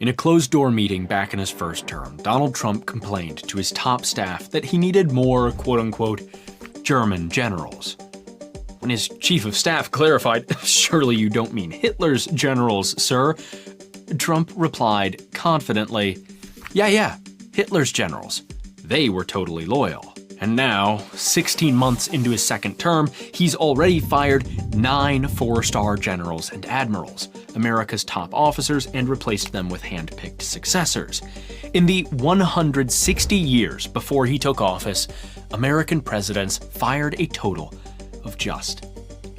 In a closed-door meeting back in his first term, Donald Trump complained to his top staff that he needed more, quote-unquote, German generals. When his chief of staff clarified, "Surely you don't mean Hitler's generals, sir," Trump replied confidently, Yeah, Hitler's generals. They were totally loyal." And now, 16 months into his second term, he's already fired 9 four-star generals and admirals, America's top officers, and replaced them with hand-picked successors. In the 160 years before he took office, American presidents fired a total of just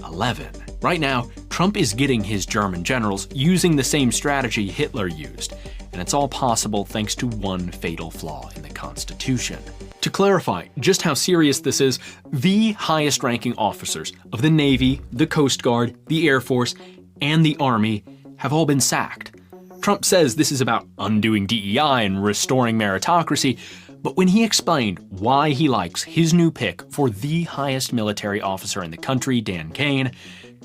11. Right now, Trump is getting his German generals using the same strategy Hitler used, and it's all possible thanks to one fatal flaw in the Constitution. To clarify just how serious this is, the highest-ranking officers of the Navy, the Coast Guard, the Air Force, and the Army have all been sacked. Trump says this is about undoing DEI and restoring meritocracy, but when he explained why he likes his new pick for the highest military officer in the country, Dan Kane,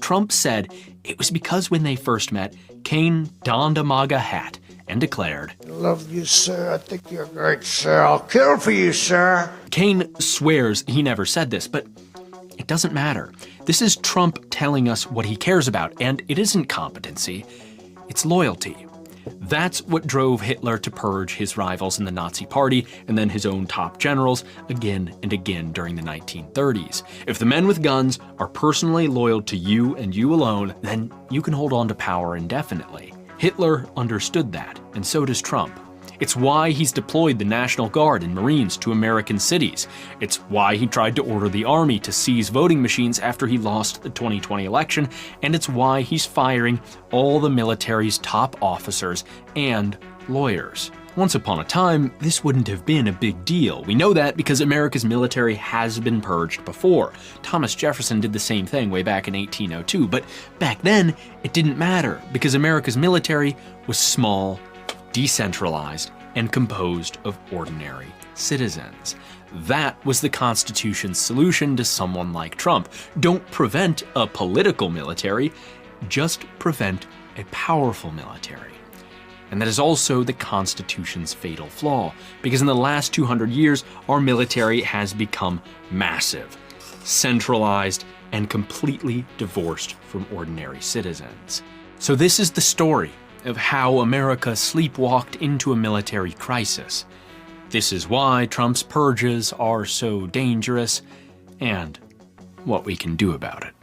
Trump said it was because when they first met, Kane donned a MAGA hat and declared, "I love you, sir. I think you're great, sir. I'll kill for you, sir." Kane swears he never said this, but it doesn't matter. This is Trump telling us what he cares about, and it isn't competency, it's loyalty. That's what drove Hitler to purge his rivals in the Nazi Party and then his own top generals again and again during the 1930s. If the men with guns are personally loyal to you and you alone, then you can hold on to power indefinitely. Hitler understood that, and so does Trump. It's why he's deployed the National Guard and Marines to American cities. It's why he tried to order the Army to seize voting machines after he lost the 2020 election, and it's why he's firing all the military's top officers and lawyers. Once upon a time, this wouldn't have been a big deal. We know that because America's military has been purged before. Thomas Jefferson did the same thing way back in 1802, but back then, it didn't matter because America's military was small, decentralized, and composed of ordinary citizens. That was the Constitution's solution to someone like Trump. Don't prevent a political military, just prevent a powerful military. And that is also the Constitution's fatal flaw, because in the last 200 years, our military has become massive, centralized, and completely divorced from ordinary citizens. So this is the story of how America sleepwalked into a military crisis. This is why Trump's purges are so dangerous, and what we can do about it.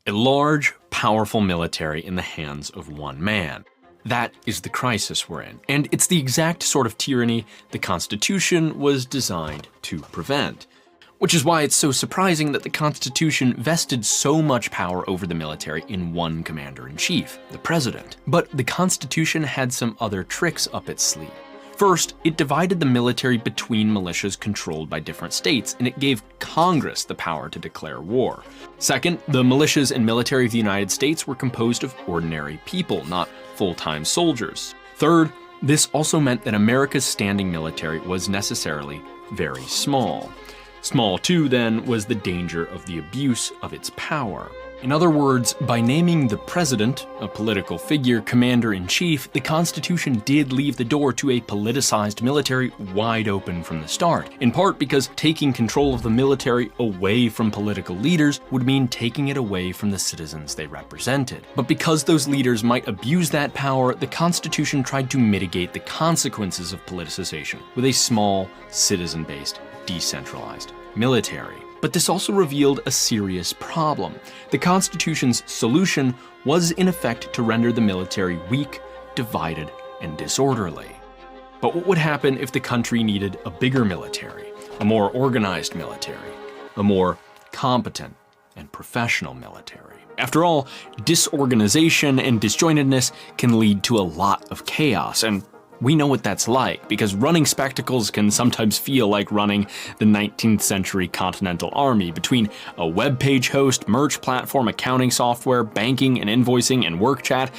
A large, powerful military in the hands of one man. That is the crisis we're in, and it's the exact sort of tyranny the Constitution was designed to prevent. Which is why it's so surprising that the Constitution vested so much power over the military in one commander-in-chief, the president. But the Constitution had some other tricks up its sleeve. First, it divided the military between militias controlled by different states, and it gave Congress the power to declare war. Second, the militias and military of the United States were composed of ordinary people, not full-time soldiers. Third, this also meant that America's standing military was necessarily very small. Small, too, then, was the danger of the abuse of its power. In other words, by naming the president, a political figure, commander-in-chief, the Constitution did leave the door to a politicized military wide open from the start, in part because taking control of the military away from political leaders would mean taking it away from the citizens they represented. But because those leaders might abuse that power, the Constitution tried to mitigate the consequences of politicization with a small, citizen-based, decentralized military. But this also revealed a serious problem. The Constitution's solution was in effect to render the military weak, divided, and disorderly. But what would happen if the country needed a bigger military, a more organized military, a more competent and professional military? After all, disorganization and disjointedness can lead to a lot of chaos, and we know what that's like, because running spectacles can sometimes feel like running the 19th century Continental Army between a web page host, merch platform, accounting software, banking and invoicing, and work chat.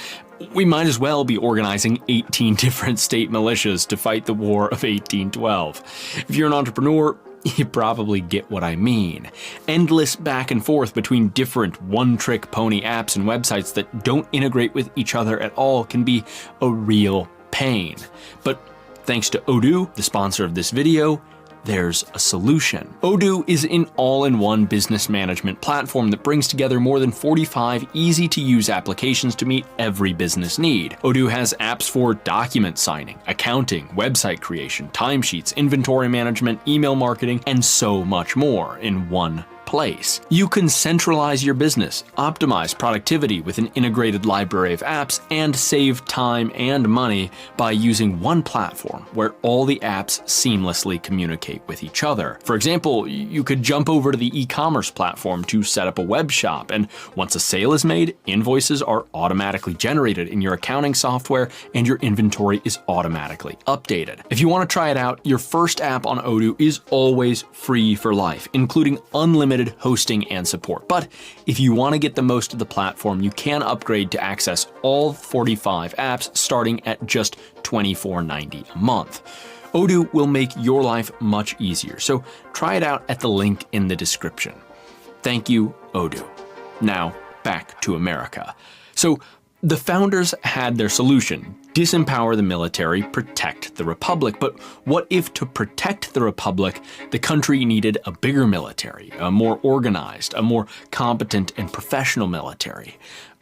We might as well be organizing 18 different state militias to fight the War of 1812. If you're an entrepreneur, you probably get what I mean. Endless back and forth between different one-trick pony apps and websites that don't integrate with each other at all can be a real pain. But thanks to Odoo, the sponsor of this video, there's a solution. Odoo is an all-in-one business management platform that brings together more than 45 easy-to-use applications to meet every business need. Odoo has apps for document signing, accounting, website creation, timesheets, inventory management, email marketing, and so much more in one place. You can centralize your business, optimize productivity with an integrated library of apps, and save time and money by using one platform where all the apps seamlessly communicate with each other. For example, you could jump over to the e-commerce platform to set up a web shop, and once a sale is made, invoices are automatically generated in your accounting software and your inventory is automatically updated. If you want to try it out, your first app on Odoo is always free for life, including unlimited hosting and support. But if you want to get the most of the platform, you can upgrade to access all 45 apps starting at just $24.90 a month. Odoo will make your life much easier, so try it out at the link in the description. Thank you, Odoo. Now, back to America. So, the founders had their solution: disempower the military, protect the republic. But what if to protect the republic, the country needed a bigger military, a more organized, a more competent and professional military?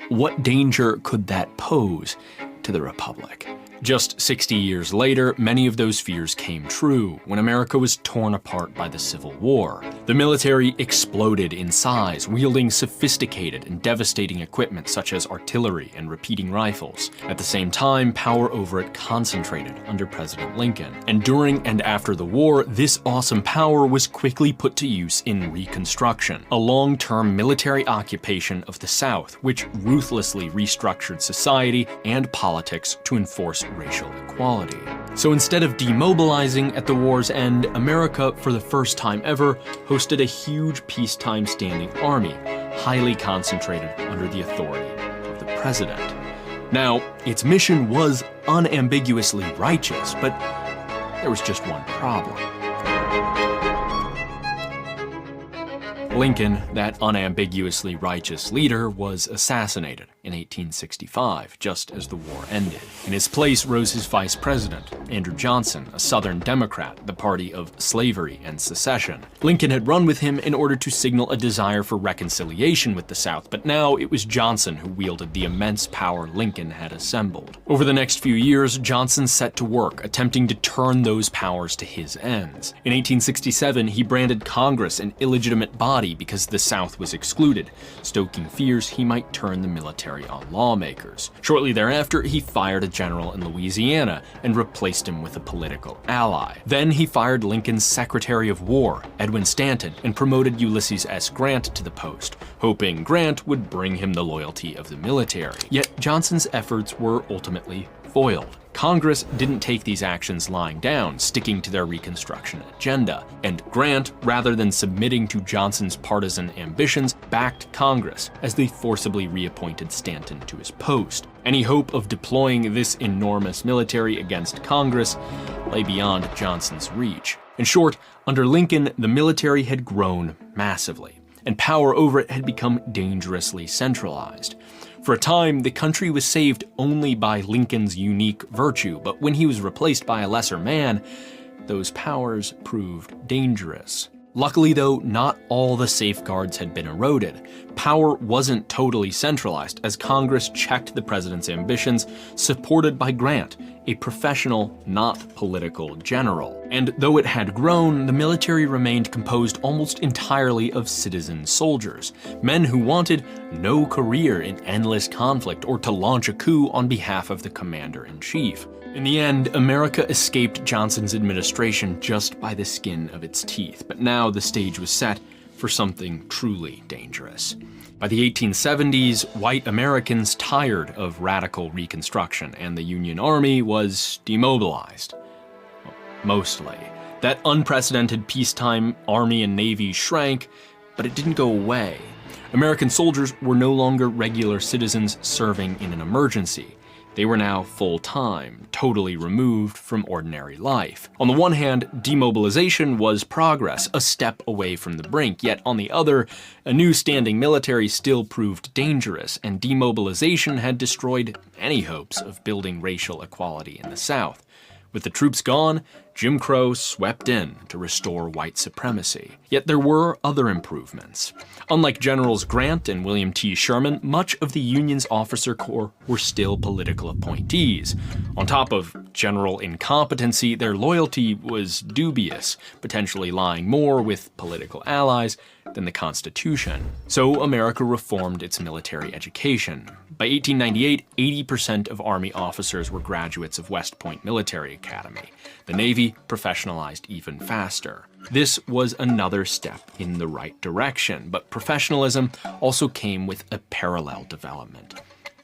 What danger could that pose to the republic? Just 60 years later, many of those fears came true when America was torn apart by the Civil War. The military exploded in size, wielding sophisticated and devastating equipment such as artillery and repeating rifles. At the same time, power over it concentrated under President Lincoln. And during and after the war, this awesome power was quickly put to use in Reconstruction, a long-term military occupation of the South, which ruthlessly restructured society and politics to enforce racial equality. So instead of demobilizing at the war's end, America, for the first time ever, hosted a huge peacetime standing army, highly concentrated under the authority of the president. Now, its mission was unambiguously righteous, but there was just one problem. Lincoln, that unambiguously righteous leader, was assassinated in 1865, just as the war ended. In his place rose his vice president, Andrew Johnson, a Southern Democrat, the party of slavery and secession. Lincoln had run with him in order to signal a desire for reconciliation with the South, but now it was Johnson who wielded the immense power Lincoln had assembled. Over the next few years, Johnson set to work, attempting to turn those powers to his ends. In 1867, he branded Congress an illegitimate body because the South was excluded, stoking fears he might turn the military on lawmakers. Shortly thereafter, he fired a general in Louisiana and replaced him with a political ally. Then he fired Lincoln's Secretary of War, Edwin Stanton, and promoted Ulysses S. Grant to the post, hoping Grant would bring him the loyalty of the military. Yet Johnson's efforts were ultimately foiled. Congress didn't take these actions lying down, sticking to their Reconstruction agenda, and Grant, rather than submitting to Johnson's partisan ambitions, backed Congress as they forcibly reappointed Stanton to his post. Any hope of deploying this enormous military against Congress lay beyond Johnson's reach. In short, under Lincoln, the military had grown massively, and power over it had become dangerously centralized. For a time, the country was saved only by Lincoln's unique virtue, but when he was replaced by a lesser man, those powers proved dangerous. Luckily though, not all the safeguards had been eroded. Power wasn't totally centralized, as Congress checked the president's ambitions, supported by Grant, a professional, not political general. And though it had grown, the military remained composed almost entirely of citizen soldiers, men who wanted no career in endless conflict or to launch a coup on behalf of the commander-in-chief. In the end, America escaped Johnson's administration just by the skin of its teeth, but now the stage was set for something truly dangerous. By the 1870s, white Americans tired of radical Reconstruction, and the Union Army was demobilized. Well, mostly. That unprecedented peacetime Army and Navy shrank, but it didn't go away. American soldiers were no longer regular citizens serving in an emergency. They were now full-time, totally removed from ordinary life. On the one hand, demobilization was progress, a step away from the brink, yet on the other, a new standing military still proved dangerous, and demobilization had destroyed any hopes of building racial equality in the South. With the troops gone, Jim Crow swept in to restore white supremacy. Yet there were other improvements. Unlike Generals Grant and William T. Sherman, much of the Union's officer corps were still political appointees. On top of general incompetency, their loyalty was dubious, potentially lying more with political allies than the Constitution. So America reformed its military education. By 1898, 80% of Army officers were graduates of West Point Military Academy. The Navy professionalized even faster. This was another step in the right direction, but professionalism also came with a parallel development: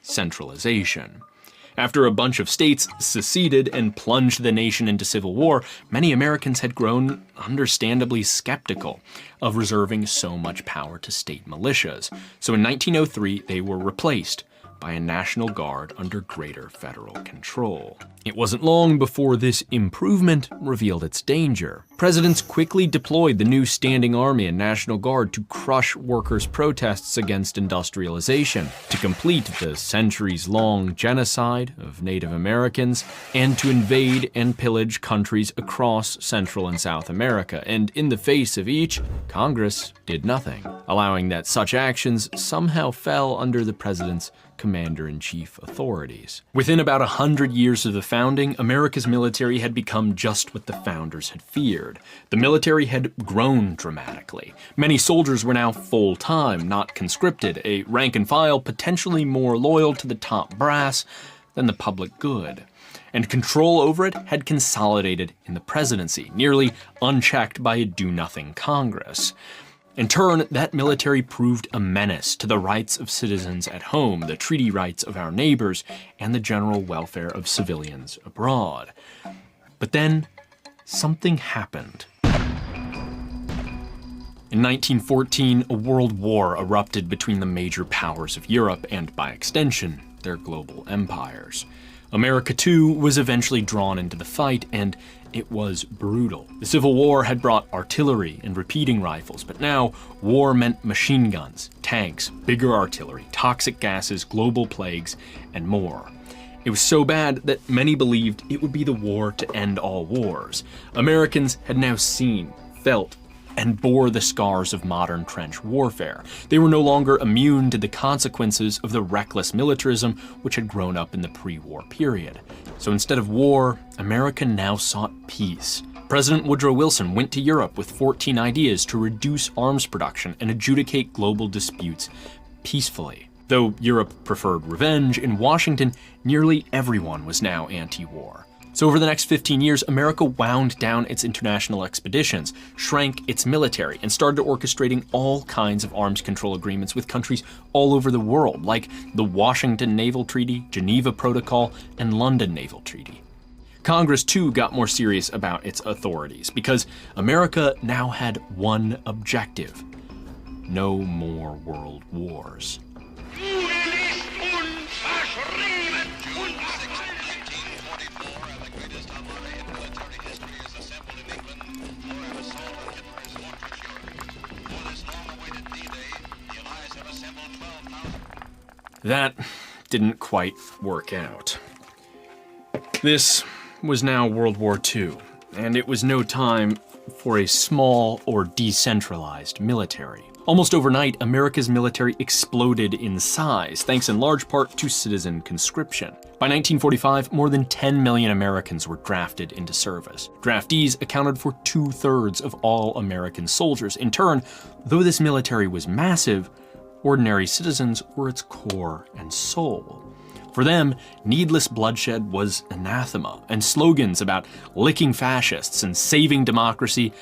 centralization. After a bunch of states seceded and plunged the nation into civil war, many Americans had grown understandably skeptical of reserving so much power to state militias. So in 1903, they were replaced by a National Guard under greater federal control. It wasn't long before this improvement revealed its danger. Presidents quickly deployed the new standing army and National Guard to crush workers' protests against industrialization, to complete the centuries-long genocide of Native Americans, and to invade and pillage countries across Central and South America. And in the face of each, Congress did nothing, allowing that such actions somehow fell under the president's commander-in-chief authorities. Within about 100 years of the founding, America's military had become just what the founders had feared. The military had grown dramatically. Many soldiers were now full-time, not conscripted, a rank and file potentially more loyal to the top brass than the public good. And control over it had consolidated in the presidency, nearly unchecked by a do-nothing Congress. In turn, that military proved a menace to the rights of citizens at home, the treaty rights of our neighbors, and the general welfare of civilians abroad. But then, something happened. In 1914, a world war erupted between the major powers of Europe and, by extension, their global empires. America, too, was eventually drawn into the fight, and it was brutal. The Civil War had brought artillery and repeating rifles, but now war meant machine guns, tanks, bigger artillery, toxic gases, global plagues, and more. It was so bad that many believed it would be the war to end all wars. Americans had now seen, felt, and bore the scars of modern trench warfare. They were no longer immune to the consequences of the reckless militarism which had grown up in the pre-war period. So instead of war, America now sought peace. President Woodrow Wilson went to Europe with 14 ideas to reduce arms production and adjudicate global disputes peacefully. Though Europe preferred revenge, in Washington, nearly everyone was now anti-war. So over the next 15 years, America wound down its international expeditions, shrank its military, and started orchestrating all kinds of arms control agreements with countries all over the world, like the Washington Naval Treaty, Geneva Protocol, and London Naval Treaty. Congress, too, got more serious about its authorities, because America now had one objective: no more world wars. That didn't quite work out. This was now World War II, and it was no time for a small or decentralized military. Almost overnight, America's military exploded in size, thanks in large part to citizen conscription. By 1945, more than 10 million Americans were drafted into service. Draftees accounted for 2/3 of all American soldiers. In turn, though this military was massive, ordinary citizens were its core and soul. For them, needless bloodshed was anathema, and slogans about licking fascists and saving democracy,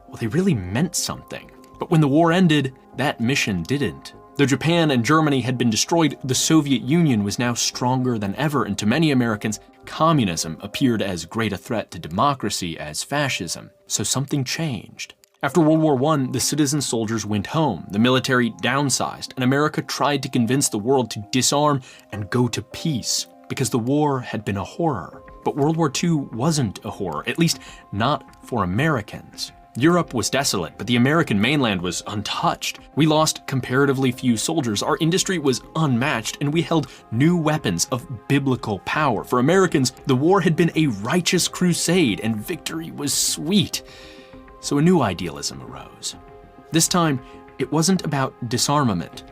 well, they really meant something. But when the war ended, that mission didn't. Though Japan and Germany had been destroyed, the Soviet Union was now stronger than ever, and to many Americans, communism appeared as great a threat to democracy as fascism. So something changed. After World War I, the citizen soldiers went home, the military downsized, and America tried to convince the world to disarm and go to peace. because the war had been a horror. But World War II wasn't a horror, at least not for Americans. Europe was desolate, but the American mainland was untouched. We lost comparatively few soldiers, our industry was unmatched, and we held new weapons of biblical power. For Americans, the war had been a righteous crusade, and victory was sweet. So a new idealism arose. This time, it wasn't about disarmament.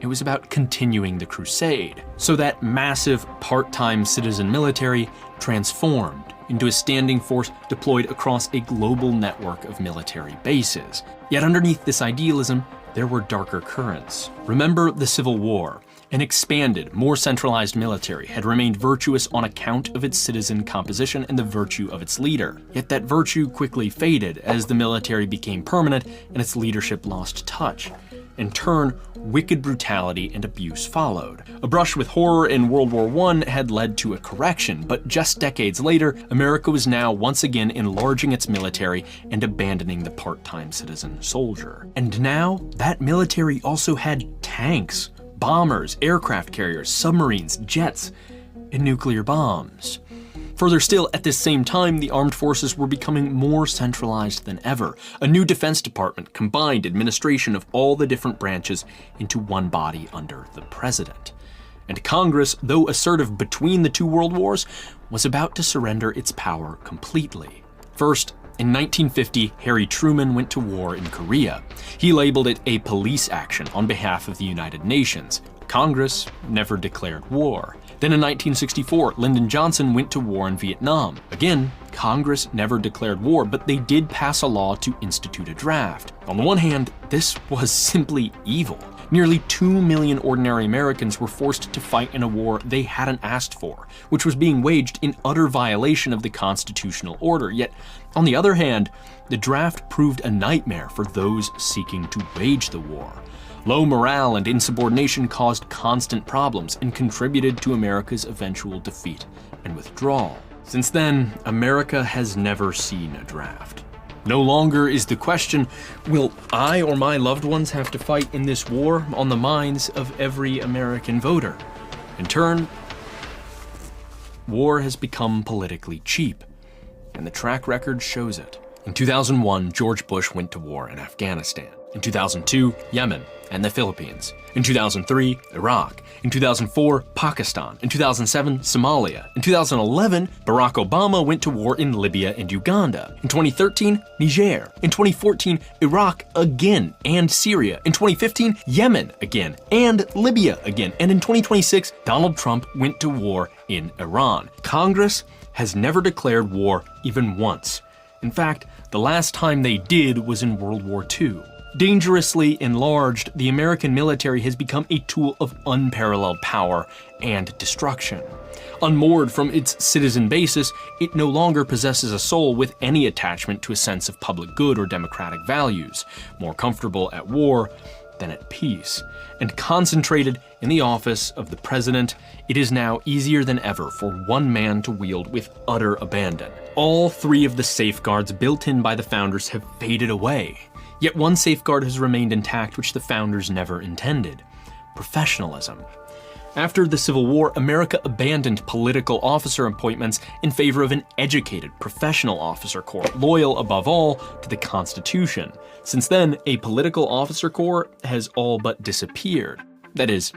It was about continuing the crusade. So that massive part-time citizen military transformed into a standing force deployed across a global network of military bases. Yet underneath this idealism, there were darker currents. Remember the Civil War. An expanded, more centralized military had remained virtuous on account of its citizen composition and the virtue of its leader. Yet that virtue quickly faded as the military became permanent and its leadership lost touch. In turn, wicked brutality and abuse followed. A brush with horror in World War I had led to a correction, but just decades later, America was now once again enlarging its military and abandoning the part-time citizen soldier. And now, that military also had tanks, bombers, aircraft carriers, submarines, jets, and nuclear bombs. Further still, at this same time, the armed forces were becoming more centralized than ever. A new Defense Department combined administration of all the different branches into one body under the president. And Congress, though assertive between the two world wars, was about to surrender its power completely. First, in 1950, Harry Truman went to war in Korea. He labeled it a police action on behalf of the United Nations. Congress never declared war. Then in 1964, Lyndon Johnson went to war in Vietnam. Again, Congress never declared war, but they did pass a law to institute a draft. On the one hand, this was simply evil. Nearly 2 million ordinary Americans were forced to fight in a war they hadn't asked for, which was being waged in utter violation of the constitutional order. Yet, on the other hand, the draft proved a nightmare for those seeking to wage the war. Low morale and insubordination caused constant problems and contributed to America's eventual defeat and withdrawal. Since then, America has never seen a draft. No longer is the question, will I or my loved ones have to fight in this war, on the minds of every American voter? In turn, war has become politically cheap, and the track record shows it. In 2001, George Bush went to war in Afghanistan. In 2002, Yemen and the Philippines. In 2003, Iraq. In 2004, Pakistan. In 2007, Somalia. In 2011, Barack Obama went to war in Libya and Uganda. In 2013, Niger. In 2014, Iraq again and Syria. In 2015, Yemen again and Libya again. And in 2026, Donald Trump went to war in Iran. Congress has never declared war even once. In fact, the last time they did was in World War II. Dangerously enlarged, the American military has become a tool of unparalleled power and destruction. Unmoored from its citizen basis, it no longer possesses a soul with any attachment to a sense of public good or democratic values, more comfortable at war than at peace. And concentrated in the office of the president, it is now easier than ever for one man to wield with utter abandon. All three of the safeguards built in by the founders have faded away. Yet one safeguard has remained intact which the founders never intended: professionalism. After the Civil War, America abandoned political officer appointments in favor of an educated, professional officer corps, loyal above all to the Constitution. Since then, a political officer corps has all but disappeared. That is,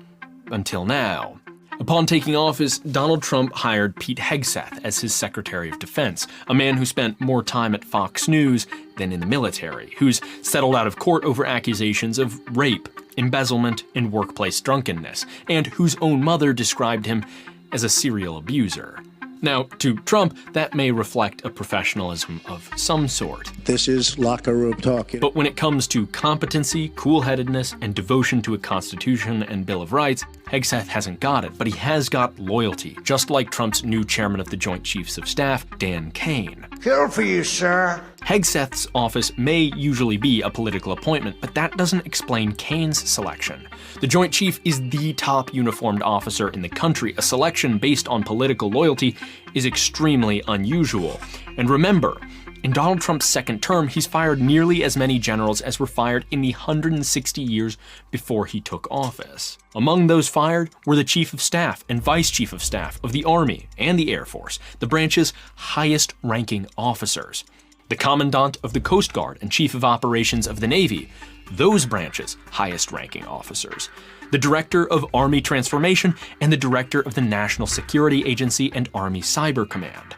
until now. Upon taking office, Donald Trump hired Pete Hegseth as his Secretary of Defense, a man who spent more time at Fox News than in the military, who's settled out of court over accusations of rape, embezzlement, and workplace drunkenness, and whose own mother described him as a serial abuser. Now, to Trump, that may reflect a professionalism of some sort. This is locker room talk. But when it comes to competency, cool-headedness, and devotion to a Constitution and Bill of Rights, Hegseth hasn't got it, but he has got loyalty, just like Trump's new chairman of the Joint Chiefs of Staff, Dan Kane. Here for you, sir. Hegseth's office may usually be a political appointment, but that doesn't explain Kane's selection. The Joint Chief is the top uniformed officer in the country. A selection based on political loyalty is extremely unusual. And remember, In Donald Trump's second term, he's fired nearly as many generals as were fired in the 160 years before he took office. Among those fired were the Chief of Staff and Vice Chief of Staff of the Army and the Air Force, the branch's highest-ranking officers. The Commandant of the Coast Guard and Chief of Operations of the Navy, those branches' highest-ranking officers. The Director of Army Transformation and the Director of the National Security Agency and Army Cyber Command.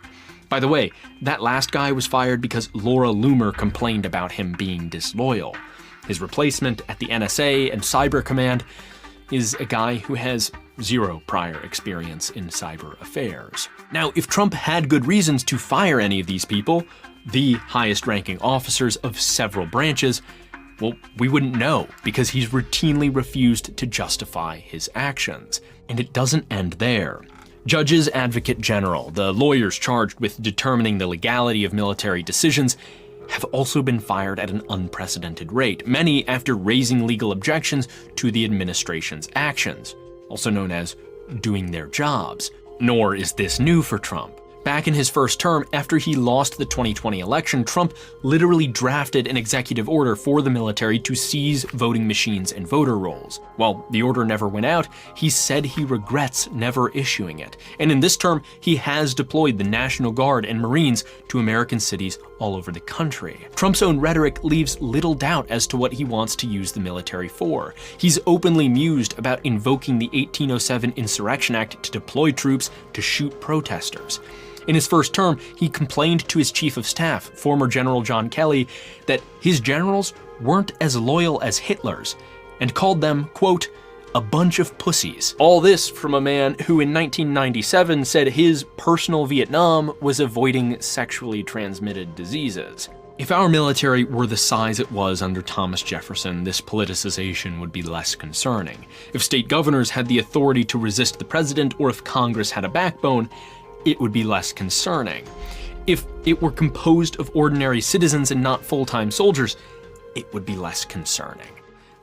By the way, that last guy was fired because Laura Loomer complained about him being disloyal. His replacement at the NSA and Cyber Command is a guy who has zero prior experience in cyber affairs. Now, if Trump had good reasons to fire any of these people, the highest-ranking officers of several branches, well, we wouldn't know because he's routinely refused to justify his actions. And it doesn't end there. Judges Advocate General, the lawyers charged with determining the legality of military decisions, have also been fired at an unprecedented rate, many after raising legal objections to the administration's actions, also known as doing their jobs. Nor is this new for Trump. Back in his first term, after he lost the 2020 election, Trump literally drafted an executive order for the military to seize voting machines and voter rolls. While the order never went out, he said he regrets never issuing it. And in this term, he has deployed the National Guard and Marines to American cities all over the country. Trump's own rhetoric leaves little doubt as to what he wants to use the military for. He's openly mused about invoking the 1807 Insurrection Act to deploy troops to shoot protesters. In his first term, he complained to his chief of staff, former General John Kelly, that his generals weren't as loyal as Hitler's, and called them, quote, a bunch of pussies. All this from a man who in 1997 said his personal Vietnam was avoiding sexually transmitted diseases. If our military were the size it was under Thomas Jefferson, this politicization would be less concerning. If state governors had the authority to resist the president, or if Congress had a backbone, it would be less concerning. If it were composed of ordinary citizens and not full-time soldiers, it would be less concerning.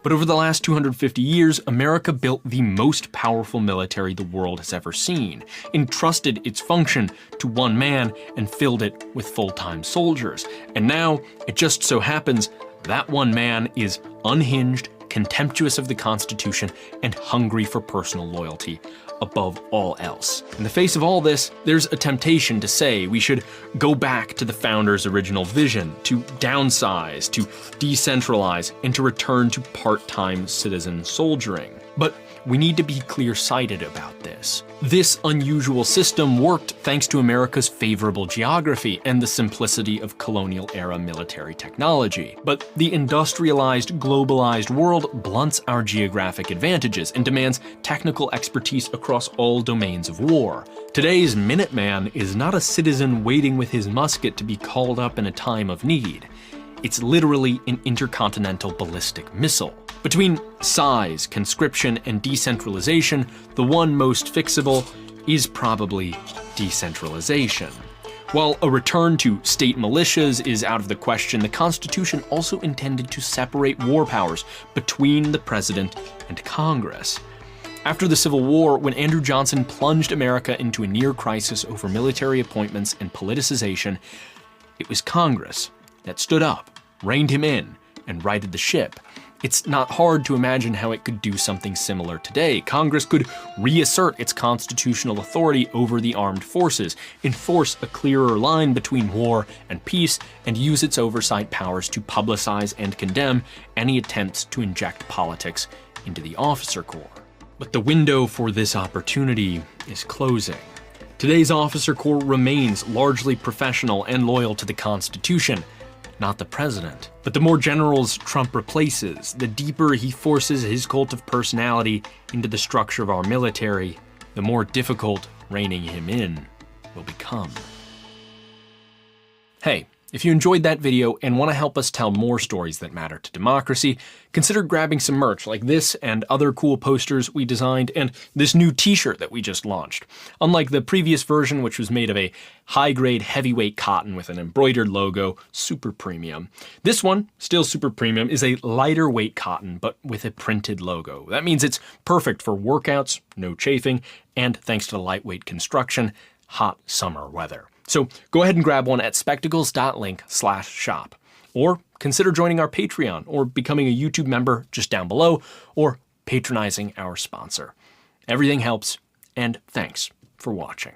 But over the last 250 years, America built the most powerful military the world has ever seen, entrusted its function to one man, and filled it with full-time soldiers. And now, it just so happens that one man is unhinged, contemptuous of the Constitution, and hungry for personal loyalty above all else. In the face of all this, there's a temptation to say we should go back to the founders' original vision, to downsize, to decentralize, and to return to part-time citizen soldiering. But we need to be clear-sighted about this. This unusual system worked thanks to America's favorable geography and the simplicity of colonial-era military technology. But the industrialized, globalized world blunts our geographic advantages and demands technical expertise across all domains of war. Today's Minuteman is not a citizen waiting with his musket to be called up in a time of need. It's literally an intercontinental ballistic missile. Between size, conscription, and decentralization, the one most fixable is probably decentralization. While a return to state militias is out of the question, the Constitution also intended to separate war powers between the president and Congress. After the Civil War, when Andrew Johnson plunged America into a near crisis over military appointments and politicization, it was Congress that stood up, reined him in, and righted the ship. It's not hard to imagine how it could do something similar today. Congress could reassert its constitutional authority over the armed forces, enforce a clearer line between war and peace, and use its oversight powers to publicize and condemn any attempts to inject politics into the officer corps. But the window for this opportunity is closing. Today's officer corps remains largely professional and loyal to the Constitution, not the president. But the more generals Trump replaces, the deeper he forces his cult of personality into the structure of our military, the more difficult reining him in will become. Hey, if you enjoyed that video and want to help us tell more stories that matter to democracy, consider grabbing some merch like this and other cool posters we designed and this new t-shirt that we just launched. Unlike the previous version, which was made of a high-grade heavyweight cotton with an embroidered logo, super premium, this one, still super premium, is a lighter weight cotton but with a printed logo. That means it's perfect for workouts, no chafing, and thanks to the lightweight construction, hot summer weather. So go ahead and grab one at spectacles.link/shop. Or consider joining our Patreon or becoming a YouTube member just down below or patronizing our sponsor. Everything helps, and thanks for watching.